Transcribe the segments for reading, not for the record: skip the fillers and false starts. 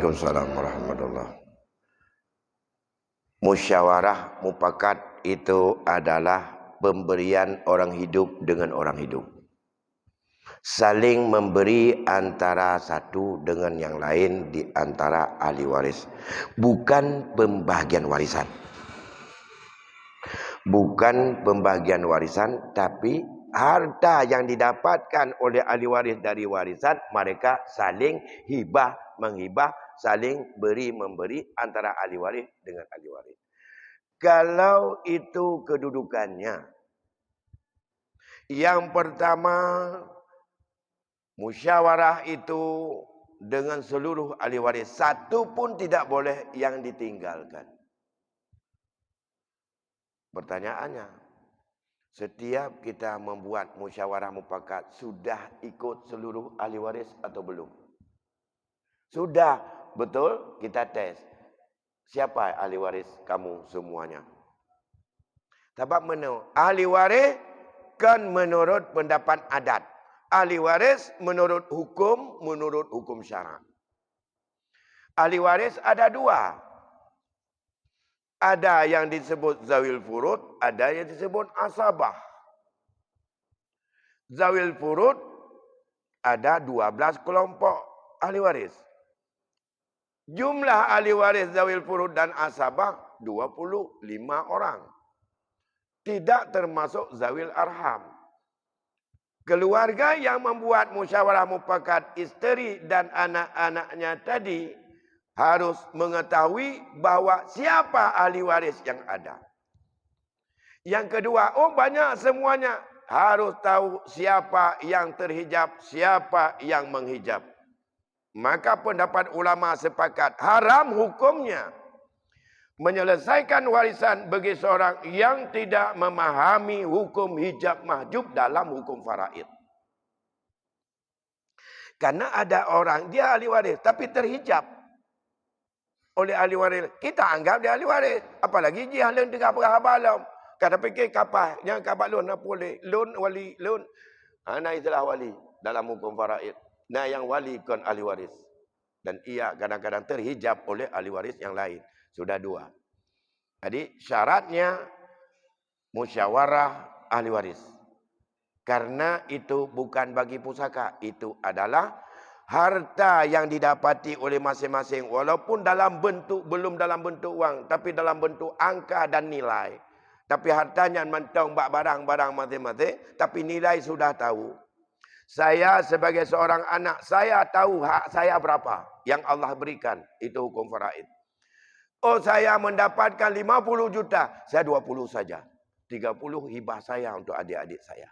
Waalaikumsalam warahmatullahi. Musyawarah mufakat itu adalah pemberian orang hidup dengan orang hidup. Saling memberi antara satu dengan yang lain di antara ahli waris. Bukan pembagian warisan. Bukan pembagian warisan, tapi harta yang didapatkan oleh ahli waris dari warisan, mereka saling hibah menghibah, saling beri memberi antara ahli waris dengan ahli waris. Kalau itu kedudukannya, yang pertama, musyawarah itu dengan seluruh ahli waris, satu pun tidak boleh yang ditinggalkan. Pertanyaannya, setiap kita membuat musyawarah mufakat, sudah ikut seluruh ahli waris atau belum? Sudah, betul, kita tes. Siapa ahli waris kamu semuanya? Sebab mana? Ahli waris kan menurut pendapat adat. Ahli waris menurut hukum syarak. Ahli waris ada dua. Ada yang disebut zawil furud, ada yang disebut asabah. Zawil furud ada 12 kelompok ahli waris. Jumlah ahli waris zawil furud dan asabah 25 orang. Tidak termasuk zawil arham. Keluarga yang membuat musyawarah mufakat, isteri dan anak-anaknya tadi harus mengetahui bahawa siapa ahli waris yang ada. Yang kedua, banyak semuanya. Harus tahu siapa yang terhijab, siapa yang menghijab. Maka pendapat ulama sepakat haram hukumnya menyelesaikan warisan bagi seorang yang tidak memahami hukum hijab mahjub dalam hukum faraid. Karena ada orang dia ahli waris tapi terhijab oleh ahli waris. Kita anggap dia ahli waris. Apalagi dia ahli dengan berhabalam. Kata fikir kapal, yang kapal loan apa boleh? Loan wali loan. Ana istilah wali dalam hukum faraid. Nah, yang wali kan ahli waris. Dan ia kadang-kadang terhijab oleh ahli waris yang lain. Sudah dua. Jadi syaratnya musyawarah ahli waris. Karena itu bukan bagi pusaka. Itu adalah harta yang didapati oleh masing-masing. Walaupun dalam bentuk, belum dalam bentuk wang. Tapi dalam bentuk angka dan nilai. Tapi hartanya mentong barang-barang masing-masing. Tapi nilai sudah tahu. Saya sebagai seorang anak, saya tahu hak saya berapa. Yang Allah berikan. Itu hukum faraid. Saya mendapatkan 50 juta. Saya 20 saja. 30 hibah saya untuk adik-adik saya.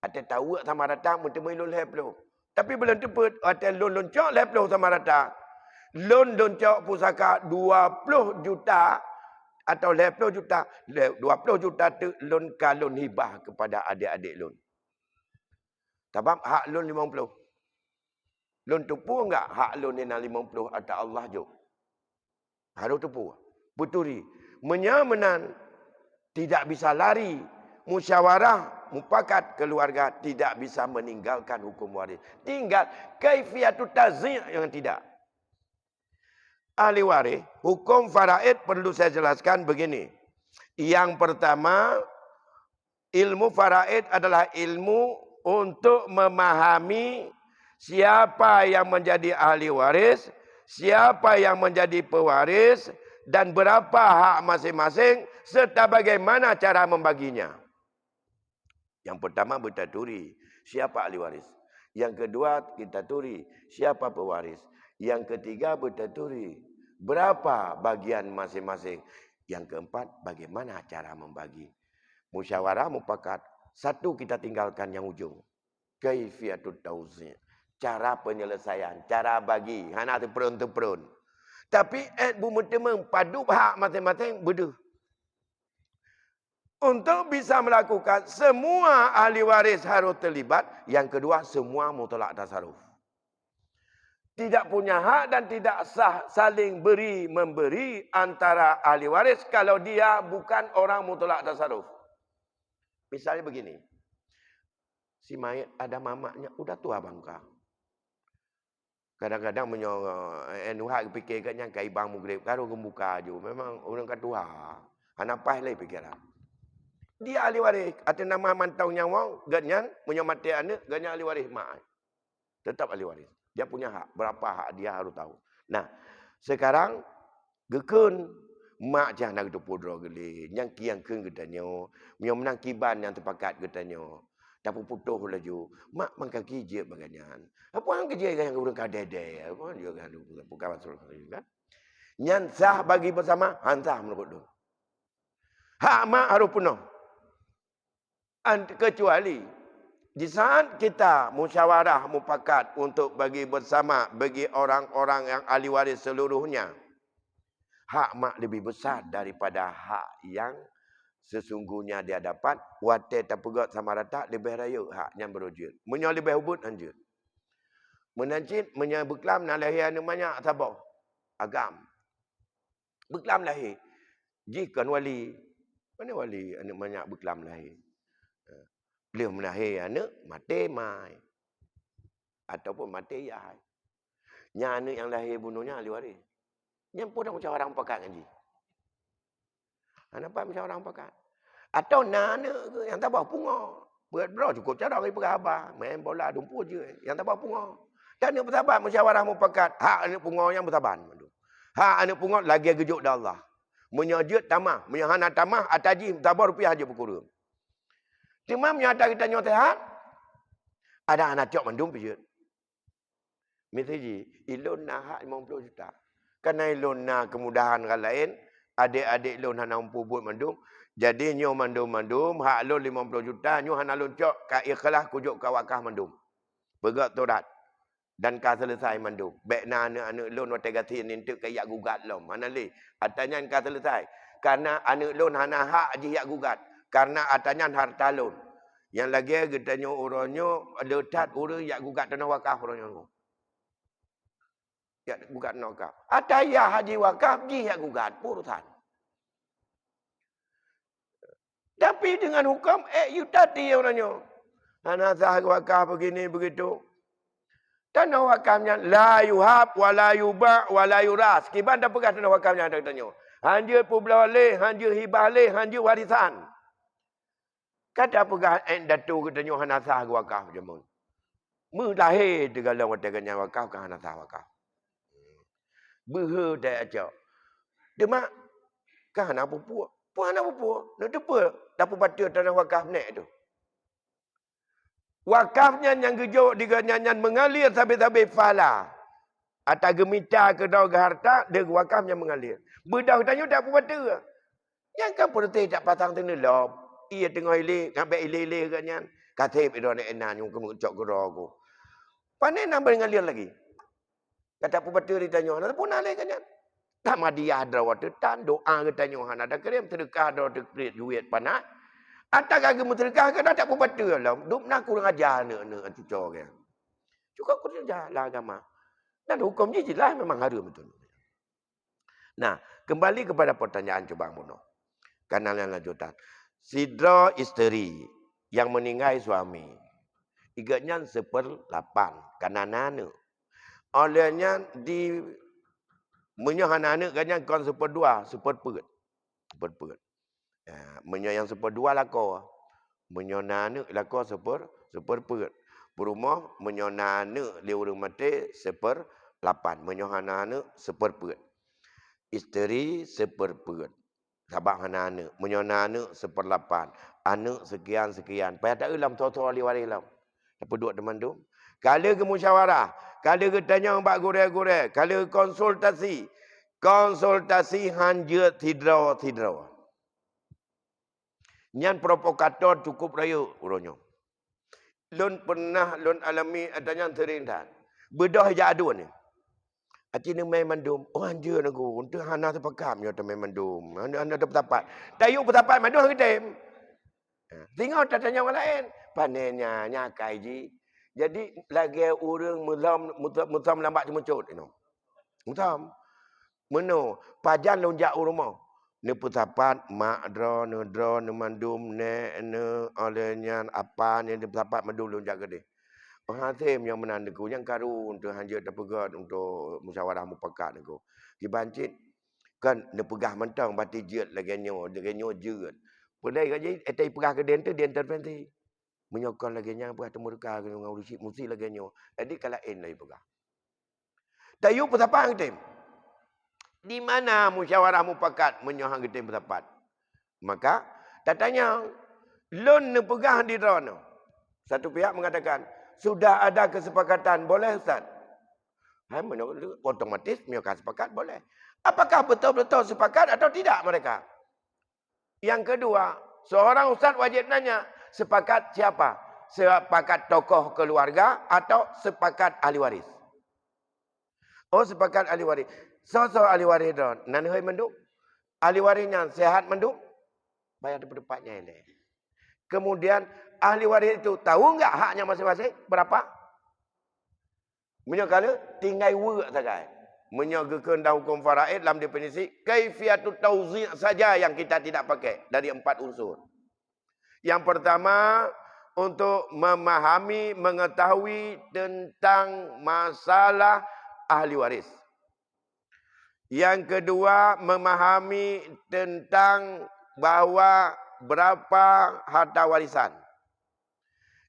Ada tahu sama datang, bertemu loan leplo. Tapi belum tepat. Ada loan cok leplo sama datang. Loan cok pusaka 20 juta. Atau 20 juta. 20 juta tu loan kalun hibah kepada adik-adik loan. Sebab hak loan 50. Loan tepu enggak hak loan ni 50 atau Allah je. Harus tepu. Puturi. Menyamanan. Tidak bisa lari. Musyawarah. Mufakat keluarga. Tidak bisa meninggalkan hukum waris. Tinggal kaifiatut tazi' yang tidak. Ahli waris. Hukum faraid perlu saya jelaskan begini. Yang pertama. Ilmu faraid adalah ilmu untuk memahami siapa yang menjadi ahli waris, siapa yang menjadi pewaris, dan berapa hak masing-masing, serta bagaimana cara membaginya. Yang pertama bertaturi, siapa ahli waris. Yang kedua kita turi, siapa pewaris. Yang ketiga bertaturi, berapa bagian masing-masing. Yang keempat, bagaimana cara membagi. Musyawarah mufakat. Satu kita tinggalkan yang ujung. Kaifiatut tauzi'. Cara penyelesaian. Cara bagi. Hana terperun. Tapi bumi temeng padu hak masing-masing beda. Untuk bisa melakukan semua ahli waris harus terlibat. Yang kedua, semua mutlak tasarruf. Tidak punya hak dan tidak sah saling beri-memberi antara ahli waris kalau dia bukan orang mutlak tasarruf. Misalnya begini. Si mayat ada mamaknya, udah tua bangka. Kadang-kadang nuhak fikir katnya kai bang mugrib karo gembuka ju. Memang orang katua. Anapas lai pikiran. Dia ahli waris. Atas nama mantau nyawa, ganyan menyamati anak, ganyan ahli waris mak. Tetap ahli waris. Dia punya hak. Berapa hak dia harus tahu. Nah, sekarang gekun mak jangan nak pudro geli. Yang kiang kun getanyo, menang kiban yang terpakat getanyo. Tapi putuh laju. Mak mangka kijip baganyan. Apa yang kerja yang urang kadede? Apa dia kan bukan masalah kan? Nyan sah bagi bersama, hansah menurut tu. Hak mak harus penuh. Kecuali di saat kita musyawarah mufakat untuk bagi bersama bagi orang-orang yang ahli waris seluruhnya, hak mak lebih besar daripada hak yang sesungguhnya dia dapat. Wate tapugot sama rata lebih raya hak yang berujud. Munya lebih hubut anjut. Menanjit munya beklam nak lahir namanya sabar. Agam. Beklam lahir. Jika wali. Mana wali anak banyak beklam lahir. Beliau melahir anak mati mai. Ataupun mati yai. Yang anak yang lahir bunuhnya ahli waris. Yang pun dah macam orang pakat ngaji. Nampak macam orang pakat. Atau anak ke yang tak bawa punga. Berat cukup cara bagi perabah. Main bola dumpu je. Yang tak bawa punga. Dan anak bersabar musyawarah mufakat. Hak anak punga yang bersabar. Hak anak punga lagi gejuk dah Allah. Menyajut tamah. Menyahana tamah. Ataji bersabar rupiah je berkurang. Cuma menyata kita nyotehat. Ada anak tiap mandum pijut. Misalnya, ilun nak hak 50 juta. Karena ilun nak kemudahan orang lain. Adik-adik ilun hana mampu buat mandum. Jadi nyo mandum-mandum. Hak ilun 50 juta. Nyo hana luncok. Ka ikhlas kujuk ka wakah mandum. Bergerak torat. Dan ka selesai mandum. Baik na anak-anak ilun waktu gatin nintuk ke yak gugat lom. Mana li? Atanya ka selesai. Karena anak ilun hana hak je yak gugat. Karena atanya harta ilun. Yang lagi kita nyo uronyo. Letat urang yak gugat tanah wakah uronyo. Ya gugat nakah. Ataya haji wakaf ji yak gugat urusan. Tapi dengan hukum you tadi orangnya. Anasah wakaf begini begitu. Tanah wakafnya la yuhab wa la yuba wa la yuras. Kiban dah pegang tanah wakafnya ada katanya. Hanjur publah leh, hanjur hibah leh, hanjur warisan. Kata pegang datu katanya hanasah wakaf jamun. Mulahir segala watakannya wakaf ke hanasah wakaf. Behe dah aja. Demak kan anak pupuk. Puan anak pupuk. Nak depa dapat baca tanah wakaf nek tu. Wakafnya yang gejuk diganyanyan mengalir sampai-sampai fala. Atau gemita ke daun harta, dia wakafnya mengalir. Bedah tanya tak apa baca. Yang kan perti tak pasang tena lop. Ia tengah ilik, sampai ilik-ilik kanyan. Katib itu anak enak yang kemucok ke aku. Pandai nak mengalir lagi. Kata apa baca ditanya, nak pun alih kanyan. Tak madiah drawat tan doa katanya hana ada kirim sedekah do dekret duit panah. Atau kagak sedekah ke tak pembaca lah. Duk nak kurang ajar ne cucok ke. Cukup kurang ajar lah agama. Dan hukum je jelas memang haram betul. Nah, kembali kepada pertanyaan coba Mono. Kanal yang lanjutan. Sidra isteri yang meninggal suami. Iganya 1/8 kananana. Olehnya di menyah anak-anak ganyan kon 1/2, 1/4. 1/4. Ya, menyah yang 1/2 lako. Menyah anak lako 1/4. Berumah menyah anak dia urang mati 1/8. Menyah anak 1/4. Isteri 1/4. Sabak anak. Menyah anak 1/8. Anak sekian-sekian. Payah tak ulam tua-tua liwari lam. Apa duduk teman tu? Kalau ke musyawarah, kalau ke tanya mbak gure-gure, kalau konsultasi hanya tidra. Nyan provokator cukup raya urunyo. Lun pernah lun alami adanya sering dah. Bedah ja adu ni. Ati ni main mandum. Oh anjur aku untuk hana sepakam yo main mandum. Anda dapat. Tayu dapat mandum kita. Tengok tanya orang lain. Panennya nyakai ji. Jadi lagi orang mutam lambat cemucut you know. Mutam. Meno pajan lonjak rumah. Ne putapat mak dro ne mandum ne olehnya apa ne putapat mandum lonjak gede. Orang Hatim yang menandaku yang karu untuk hanja terpegat untuk musyawarah mufakat aku. Dibancit kan dia pegah mentang bati jeut lagi nyo jeut. Pulai gaji etai pegah ke den tu dia intervensi. Menyokong lagi nya pegah temu dekat dengan urusi mesti lagi nyo. Jadi kalain lagi pegah. Tayu petapang tim. Di mana musyawarah mufakat menyohang tim pendapat? Maka tanya lon ne pegah di drone. Satu pihak mengatakan sudah ada kesepakatan, boleh Ustaz? Otomatis mereka sepakat, boleh. Apakah betul-betul sepakat atau tidak mereka? Yang kedua, seorang Ustaz wajib nanya, sepakat siapa? Sepakat tokoh keluarga atau sepakat ahli waris? Oh, sepakat ahli waris. So ahli waris don. Nanhoi menduk. Ahli warisnya sehat menduk. Bayar pendapatnya ini. Kemudian ahli waris itu tahu enggak haknya masing-masing? Berapa? Menyokala tinggal work saja. Menyagakan dah hukum faraid dalam definisi kaifiatut tauzi' saja yang kita tidak pakai dari 4 unsur. Yang pertama untuk memahami, mengetahui tentang masalah ahli waris. Yang kedua memahami tentang bahawa berapa harta warisan.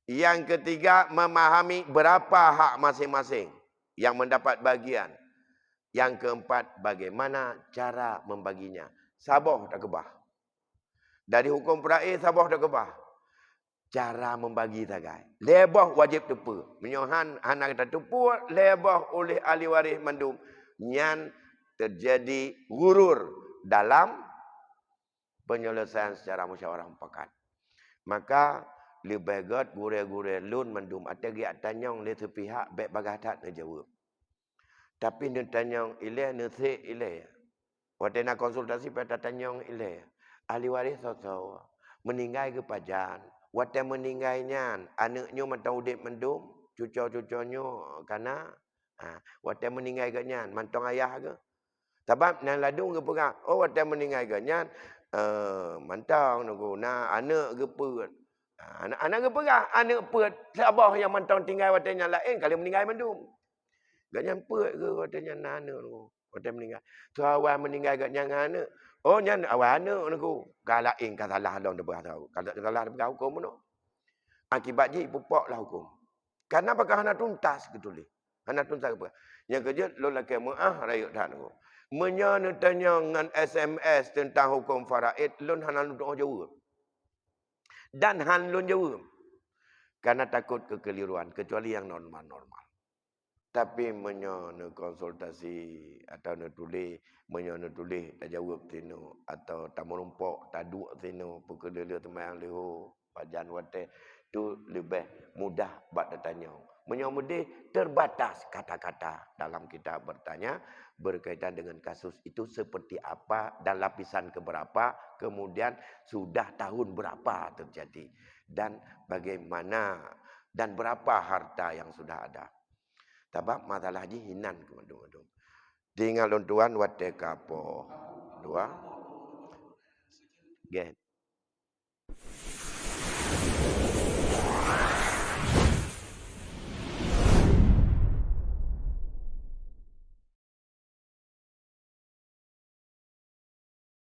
Yang ketiga memahami berapa hak masing-masing yang mendapat bagian. Yang keempat bagaimana cara membaginya. Saboh tak kebah. Dari hukum faraid saboh tak kebah. Cara membagi sagai. Lebah wajib tepu. Menyohan anak kita tepu lebah oleh ahli waris mandum. Nyan terjadi gurur dalam penyelesaian secara musyawarah mufakat. Maka lebih baik gure-gure lun mandum atau giat tanyong le sepihak baik bagadat ne jawab. Tapi ne tanyong ile ne se ile. Waktu nak konsultasi pada tanyong ile. Ahli waris so meninggal ke pajan. Waktu meninggalnya anaknya mantau udip mendum, cucu-cucunya kana waktu meninggal ke nyan mantong ayah ke. Sebab nan ladung ke pegang. Oh waktu meninggal ke nyan mantang nunggu na anak ke put. Anak ke pegang, anak put sabah yang mantang tinggal waktu nyan lain kali meninggal mendum. Ganyan put ke waktu nyan anak nunggu. Waktu meninggal. So awal meninggal ke nyan anak. Oh nyan awal anak nunggu. Kalau ing kata salah dong dia beritahu. Kalau salah dia beritahu hukum no. Akibat je pupaklah hukum. Karena apakah hana tuntas ketulih. Hana tuntas apa? Yang kerja lo laki muah rayuk dah nunggu. Menyana tanya dengan SMS tentang hukum faraid, lun hana nuduk jawab. Dan han lun jawab. Karena takut kekeliruan, kecuali yang normal-normal. Tapi menyana konsultasi atau nutulis, menyana tulis tak jawab tino atau tak merumpok, tak duk tino, pukul dia temayang leho, pajan wate, tu lebih mudah buat tanya. Menyamudi terbatas kata-kata dalam kita bertanya berkaitan dengan kasus itu seperti apa dan lapisan keberapa, kemudian sudah tahun berapa terjadi dan bagaimana dan berapa harta yang sudah ada. Tabak masalah ji hinan ke madung-madung. Tinggal tuan wate kapo. Dua. Gen.